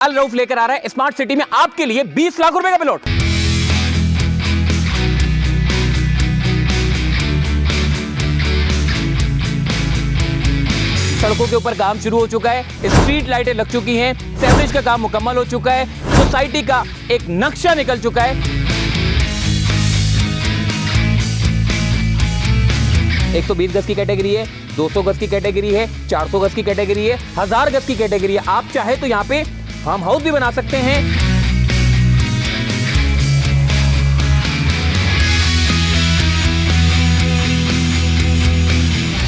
अल रऊफ लेकर आ रहा है स्मार्ट सिटी में आपके लिए 20 लाख रुपए का प्लॉट। सड़कों के ऊपर काम शुरू हो चुका है, स्ट्रीट लाइटें लग चुकी हैं, सीवरेज का काम मुकम्मल हो चुका है, सोसाइटी का एक नक्शा निकल चुका है। 120 गज की कैटेगरी है, 200 गज की कैटेगरी है, 400 गज की कैटेगरी है, 1000 गज की कैटेगरी है। आप चाहे तो यहाँ पे फार्म हाउस भी बना सकते हैं।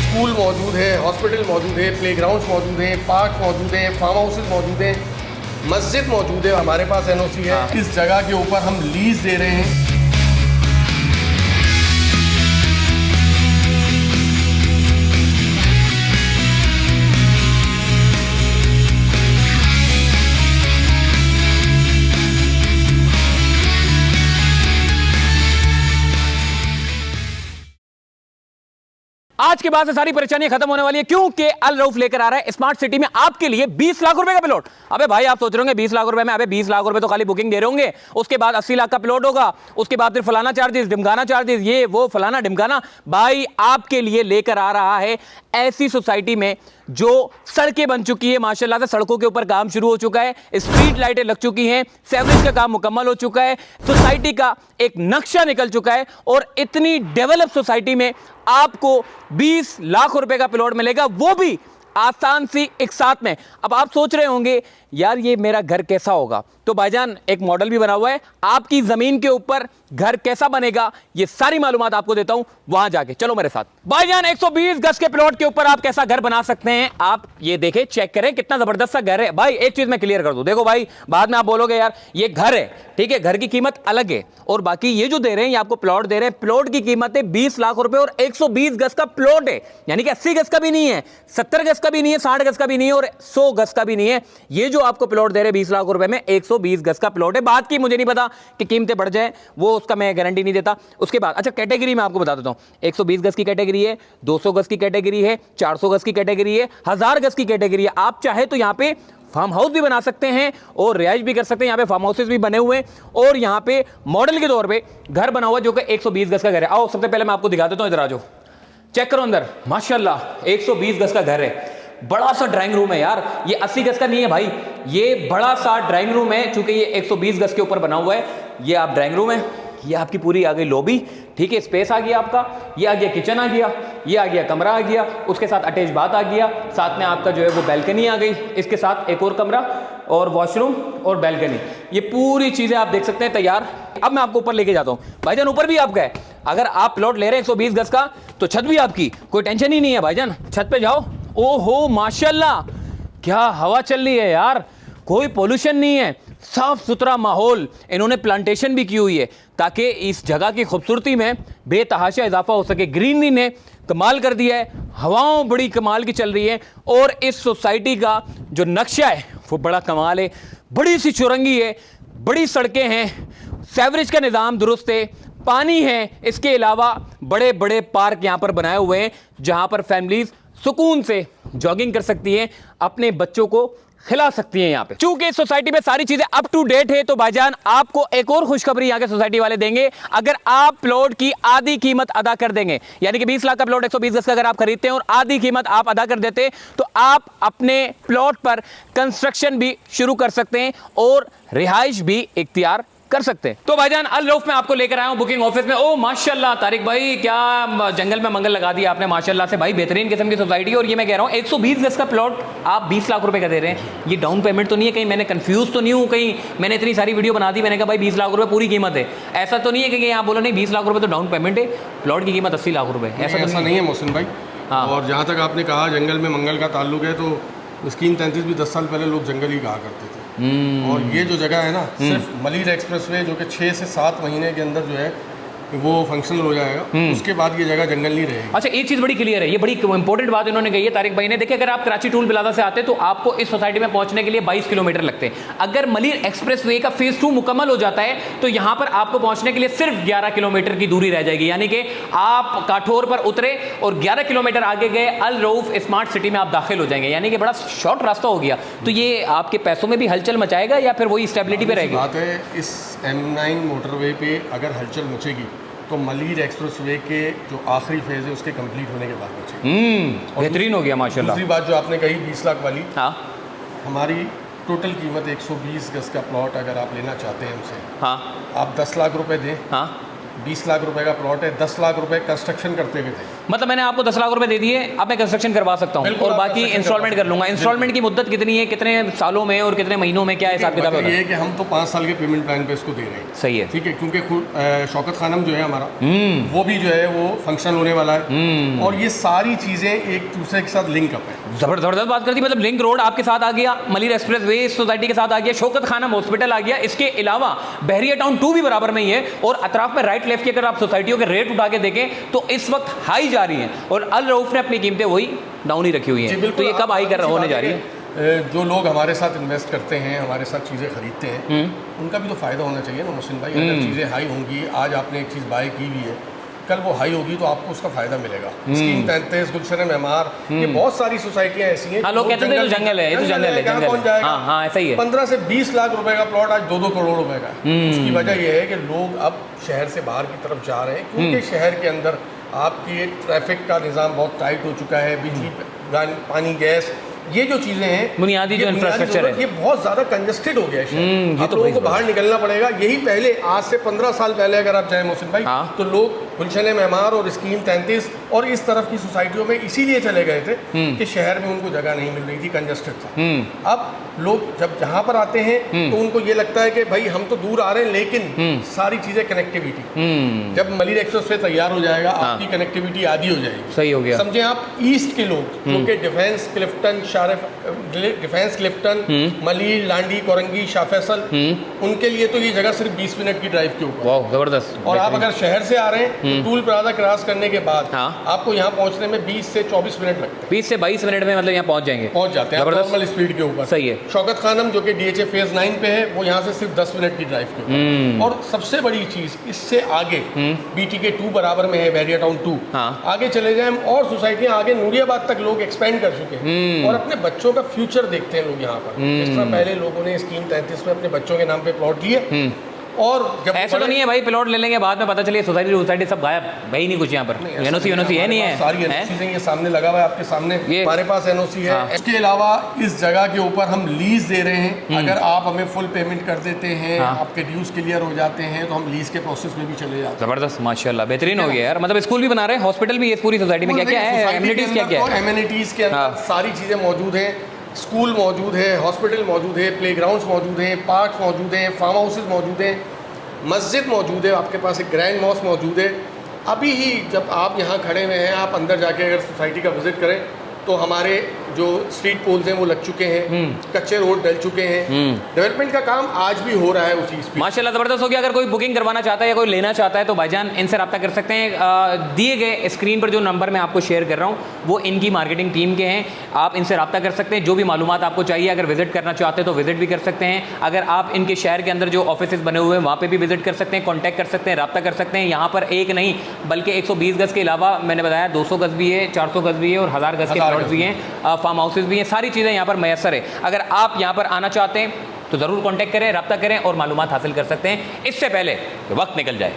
स्कूल मौजूद है, हॉस्पिटल मौजूद है, प्लेग्राउंड्स मौजूद हैं, पार्क मौजूद हैं, फार्म हाउसेज मौजूद हैं, मस्जिद मौजूद है, हमारे पास एनओसी है। इस जगह के ऊपर हम लीज दे रहे हैं। आज के बाद से सारी परेशानियां खत्म होने वाली है, क्योंकि अल रऊफ लेकर आ रहा है स्मार्ट सिटी में आपके लिए 20 लाख रुपए का प्लॉट। अबे भाई आप सोच रहे होंगे 20 लाख रुपए में, अबे 20 लाख रुपए तो खाली बुकिंग दे रहे होंगे, उसके बाद 80 लाख का प्लॉट होगा, उसके बाद फिर फलाना चार्जेस, ढिमकाना चार्जेस, ये वो फलाना ढिमकाना। भाई आपके लिए लेकर आ रहा है ऐसी सोसाइटी में जो सड़कें बन चुकी है, माशाल्लाह से सड़कों के ऊपर काम शुरू हो चुका है, स्ट्रीट लाइटें लग चुकी हैं, सीवरेज का काम मुकम्मल हो चुका है, सोसाइटी का एक नक्शा निकल चुका है और इतनी डेवलप सोसाइटी में आपको 20 लाख रुपए का प्लॉट मिलेगा, वो भी आसान सी एक साथ में। अब आप सोच रहे होंगे यार ये मेरा घर कैसा होगा, तो भाईजान एक मॉडल भी बना हुआ है, आपकी जमीन के ऊपर घर कैसा बनेगा ये सारी मालूमात आपको देता हूं, वहां जाके चलो मेरे साथ। भाईजान 120 गज के प्लॉट के ऊपर आप कैसा घर बना सकते हैं, आप ये देखें, चेक करें कितना जबरदस्त सा घर है। भाई एक चीज मैं क्लियर कर दूं, देखो भाई बाद में आप बोलोगे यार ये घर है, ठीक है, घर की कीमत अलग है, और बाकी ये जो दे रहे हैं, ये आपको प्लॉट दे रहे हैं, प्लॉट की कीमत है 20 लाख रुपए और 120 गज का प्लॉट है, यानी कि 80 गज का भी नहीं है, 70 गज का भी नहीं है, 60 गज का भी नहीं है और 100 गज का भी नहीं है। ये जो आपको प्लॉट दे रहे हैं 20 लाख रुपए में, 120 गज का प्लॉट है। बात की मुझे नहीं पता कि कीमतें बढ़ जाए, वो उसका मैं गारंटी नहीं देता। उसके बाद अच्छा कैटेगरी मैं आपको बता देता हूं, 120 गज की कैटेगरी है, 200 गज की कैटेगरी है, 400 गज की कैटेगरी है, 1000 गज की कैटेगरी है। आप चाहे तो यहाँ पे फार्म हाउस भी बना सकते हैं और रिहाइश भी कर सकते हैं। यहाँ पे फार्म हाउसेस भी बने हुए हैं और यहाँ पे मॉडल के तौर पे घर बना हुआ जो कि 120 गज का घर है। आओ सबसे पहले मैं आपको दिखा देता हूँ, इधर आ जाओ, चेक करो अंदर, माशाल्लाह 120 गज का घर है। बड़ा सा ड्राइंग रूम है यार, ये 80 गज का नहीं है भाई, ये बड़ा सा ड्राइंग रूम है, चूंकि ये 120 गज के ऊपर बना हुआ है। ये आप ड्राइंग रूम है, ये आपकी पूरी आ गई लॉबी, ठीक है, स्पेस आ गया आपका, ये आ गया किचन आ गया, ये आ गया कमरा आ गया, उसके साथ अटैच बाथ आ गया, साथ में आपका जो है वो बैल्कनी आ गई, इसके साथ एक और कमरा और वॉशरूम और बैल्कनी, ये पूरी चीजें आप देख सकते हैं तैयार। अब मैं आपको ऊपर लेके जाता हूँ भाईजान, ऊपर भी आपका है। अगर आप प्लॉट ले रहे हैं 120 गज का तो छत भी आपकी, कोई टेंशन ही नहीं है भाईजान, छत पे जाओ। ओहो माशाल्लाह क्या हवा चल रही है यार, कोई पोल्यूशन नहीं है, साफ सुथरा माहौल। इन्होंने प्लांटेशन भी की हुई है ताकि इस जगह की खूबसूरती में बेतहाशा इजाफा हो सके। ग्रीनरी ने कमाल कर दिया है, हवाओं बड़ी कमाल की चल रही है और इस सोसाइटी का जो नक्शा है वो बड़ा कमाल है। बड़ी सी चौरंगी है, बड़ी सड़कें हैं, सीवरेज का निज़ाम दुरुस्त है, पानी है, इसके अलावा बड़े बड़े पार्क यहाँ पर बनाए हुए हैं जहाँ पर फैमिलीज सुकून से जॉगिंग कर सकती हैं, अपने बच्चों को खिला सकती हैं। यहाँ पे चूंकि इस सोसाइटी में सारी चीजें अप टू डेट है, तो भाईजान आपको एक और खुशखबरी यहाँ के सोसाइटी वाले देंगे। अगर आप प्लॉट की आधी कीमत अदा कर देंगे, यानी कि 20 लाख का प्लॉट 120 गज का अगर आप खरीदते हैं और आधी कीमत आप अदा कर देते हैं, तो आप अपने प्लॉट पर कंस्ट्रक्शन भी शुरू कर सकते हैं और रिहाइश भी इख्तियार कर सकते हैं। तो भाईजान अल रऊफ में आपको लेकर आया हूं बुकिंग ऑफिस में। ओ माशाल्लाह तारिक भाई, क्या जंगल में मंगल लगा दिया आपने माशाल्लाह से भाई, बेहतरीन किस्म की सोसाइटी। और ये मैं कह रहा हूं 120 गज का प्लॉट आप 20 लाख रुपए का दे रहे हैं, ये डाउन पेमेंट तो नहीं है, कहीं मैंने कंफ्यूज तो नहीं हूं, कहीं मैंने इतनी सारी वीडियो बना दी, मैंने कहा भाई 20 लाख रुपए पूरी कीमत है, ऐसा तो नहीं है कि यहाँ बोलो नहीं 20 लाख रुपए तो डाउन पेमेंट है, प्लॉट की कीमत 80 लाख रुपए, ऐसा नहीं है मोहसिन भाई। हाँ। और जहाँ तक आपने कहा जंगल में मंगल का ताल्लुक है, तो स्कीम 33 भी 10 साल पहले लोग जंगल ही कहा करते थे। और ये जो जगह है ना, सिर्फ मलिर एक्सप्रेसवे जो कि 6 से 7 महीने के अंदर जो है वो फंक्शनल हो जाएगा, उसके बाद ये जगह जंगल नहीं रहेगी। अच्छा, एक चीज़ बड़ी क्लियर है, ये बड़ी इंपॉर्टेंट बात इन्होंने कही है तारिक भाई ने। देखिए, अगर आप कराची टूल प्लाजा से आते हैं तो आपको इस सोसाइटी में पहुंचने के लिए 22 किलोमीटर लगते हैं। अगर मलिर एक्सप्रेस वे का फेज 2 मुकम्मल हो जाता है तो यहाँ पर आपको पहुंचने के लिए सिर्फ 11 किलोमीटर की दूरी रह जाएगी, यानी कि आप काठोर पर उतरे और 11 किलोमीटर आगे गए अल रऊफ स्मार्ट सिटी में आप दाखिल हो जाएंगे, यानी कि बड़ा शॉर्ट रास्ता हो गया। तो ये आपके पैसों में भी हलचल मचाएगा या फिर वही स्टेबिलिटी पे रहेगी? बात है, इस M9 मोटरवे पे अगर हलचल मचेगी तो मलिर एक्सप्रेस वे के जो आखिरी फेज है उसके कंप्लीट होने के बाद मचेगी। बेहतरीन हो गया माशाल्लाह। दूसरी बात जो आपने कही 20 लाख वाली, हाँ हमारी टोटल कीमत 120 गज का प्लॉट अगर आप लेना चाहते हैं हमसे, हाँ आप 10 लाख रुपए दें। हाँ 20 लाख रुपए का प्लॉट है, 10 लाख रुपए कंस्ट्रक्शन करते हुए थे। मतलब मैंने आपको 10 लाख रुपए दे दिए, अब मैं कंस्ट्रक्शन करवा सकता हूँ बिल्कुल, और आप बाकी construction इंस्टॉलमेंट कर लूंगा। इंस्टॉलमेंट की मुद्दत कितनी है, कितने सालों में और कितने महीनों में, क्या हिसाब किताब मतलब ये है? है कि हम तो 5 साल के पेमेंट प्लान पे इसको दे रहे हैं। सही है। ठीक है, क्योंकि शौकत खानम जो है हमारा, वो भी जो है वो फंक्शन होने वाला है और ये सारी चीज़ें एक दूसरे के साथ लिंक अप है। जबरदस्त बात कर दी। मतलब लिंक रोड आपके साथ आ गया, मलिर एक्सप्रेस वे सोसाइटी के साथ आ गया, शौकत खानम हॉस्पिटल आ गया, इसके अलावा बहरिया टाउन 2 भी बराबर में ही है और अतराफ में राइट लेफ्ट की अगर आप सोसाइटियों के रेट उठा के देखें तो इस वक्त हाई जा रही हैं और अल रऊफ ने अपनी कीमतें वही डाउन ही रखी हुई हैं। तो ये कब हाई होने जा रही है? जो लोग हमारे साथ इन्वेस्ट करते हैं, हमारे साथ चीज़ें खरीदते हैं, उनका भी तो फ़ायदा होना चाहिए ना मोहसिन भाई। अगर चीज़ें हाई होंगी, आज आपने एक चीज़ बाय की हुई है, कल वो हाई होगी तो आपको उसका फायदा मिलेगा। स्कीम 33, गुलशन मेमार, ये बहुत सारी सोसाइटियां ऐसी हैं। हाँ, लोग कहते हैं तो जंगल है, ये तो जंगल है, जंगल कौन जाएगा? हाँ हाँ ऐसा ही है। 15 से 20 लाख रुपए का प्लॉट आज 2-2 करोड़ रुपए का है। उसकी वजह यह है कि लोग अब शहर से बाहर की तरफ जा रहे हैं, क्योंकि शहर के अंदर आपकी ट्रैफिक का निज़ाम बहुत टाइट हो चुका है। बिजली, पानी, गैस, ये जो चीज़ें हैं, बुनियादी जो इंफ्रास्ट्रक्चर है, ये बहुत ज़्यादा कंजस्टेड हो गया है शहर। तो लोगों को बाहर निकलना पड़ेगा। यही पहले आज से 15 साल पहले अगर आप जाए मोहसिन भाई, हाँ। तो लोग गुलशन मेमार और स्कीम 33 और इस तरफ की सोसाइटियों में इसीलिए चले गए थे कि शहर में उनको जगह नहीं मिल रही थी, कंजस्टेड था। अब लोग जब यहाँ पर आते हैं तो उनको ये लगता है कि भाई हम तो दूर आ रहे हैं, लेकिन सारी चीज़ें कनेक्टिविटी, जब मलिर एक्सप्रेस वे तैयार हो जाएगा, आपकी कनेक्टिविटी आधी हो जाएगी। सही हो गया। समझे आप, ईस्ट के लोग जो कि डिफेंस, क्लिफ्टन, डिफेंस, क्लिफ्टन, मलिर, लांडी, कोरंगी, शाह फैसल, उनके लिए तो ये जगह सिर्फ 20 मिनट की ड्राइव के ऊपर। वाह, जबरदस्त। और आप अगर शहर से आ रहे हैं तो टूल प्लाजा क्रॉस करने के बाद हाँ। आपको यहाँ पहुँचने में 20 से 24 मिनट लगते हैं। 20 से 22 मिनट में मतलब यहाँ पहुँच जाएंगे, पहुँच जाते हैं नॉर्मल स्पीड के ऊपर। सही है। शौकत खानम जो कि DHA फेज 9 पे है, वो यहाँ से सिर्फ 10 मिनट की ड्राइव के ऊपर। और सबसे बड़ी चीज़, इससे आगे BTK 2 बराबर में है, बहरिया टाउन 2। हाँ। आगे चले जाएं और सोसाइटियाँ आगे नूरियाबाद तक लोग एक्सपेंड कर चुके हैं और अपने बच्चों का फ्यूचर देखते हैं लोग यहाँ पर। इस तरह पहले लोगों ने स्कीम 33 में अपने बच्चों के नाम पे प्लॉट लिए और जब ऐसा तो नहीं है भाई प्लॉट ले लेंगे बाद में पता चलिए सोसाइटी सब गायब, भाई नहीं कुछ यहाँ पर। एनओसी है नहीं है, सारी चीजें ये सामने लगा हुआ है आपके सामने, ये हमारे पास एनओसी है। इसके अलावा इस जगह के ऊपर हम लीज दे रहे हैं। अगर आप हमें फुल पेमेंट कर देते हैं, आपके ड्यूज क्लियर हो जाते हैं, तो हम लीज के प्रोसेस में भी चले जाते हैं। जबरदस्त, माशाल्लाह, बेहतरीन हो गया यार। मतलब स्कूल भी बना रहे हैं, हॉस्पिटल भी है पूरी सोसाइटी में। क्या क्या है एमिनिटीज, क्या क्या है? एमिनिटीज के अंदर सारी चीजें मौजूद हैं। स्कूल मौजूद है, हॉस्पिटल मौजूद है, प्लेग्राउंड्स मौजूद हैं, पार्क मौजूद हैं, फार्म हाउसेज मौजूद हैं, मस्जिद मौजूद है, आपके पास एक ग्रैंड मॉस्क मौजूद है। अभी ही जब आप यहाँ खड़े हुए हैं, आप अंदर जाके अगर सोसाइटी का विजिट करें तो हमारे जो स्ट्रीट पोल्स हैं वो लग चुके हैं, कच्चे रोड डल चुके हैं, डेवलपमेंट का काम आज भी हो रहा है उसी स्पीड। माशाल्लाह, जबरदस्त हो गया। अगर कोई बुकिंग करवाना चाहता है या कोई लेना चाहता है तो भाईजान इनसे रब्ता कर सकते हैं। दिए गए स्क्रीन पर जो नंबर मैं आपको शेयर कर रहा हूँ वो इनकी मार्केटिंग टीम के हैं, आप इनसे रब्ता कर सकते हैं। जो भी मालूमात आपको चाहिए, अगर विजिट करना चाहते हैं तो विजिट भी कर सकते हैं। अगर आप इनके शहर के अंदर जो ऑफिस बने हुए हैं वहाँ पर भी विजिट कर सकते हैं, कॉन्टैक्ट कर सकते हैं, रब्ता कर सकते हैं। यहाँ पर एक नहीं बल्कि 120 गज़ के अलावा मैंने बताया 200 गज़ भी है, 400 गज़ भी है और 1000 गज़ के प्लॉट्स भी हैं, फार्म हाउसेज भी हैं। सारी चीज़ें यहाँ पर मैसर है। अगर आप यहाँ पर आना चाहते हैं तो ज़रूर कॉन्टैक्ट करें, रब्ता करें और मालूमात हासिल कर सकते हैं इससे पहले कि वक्त निकल जाए।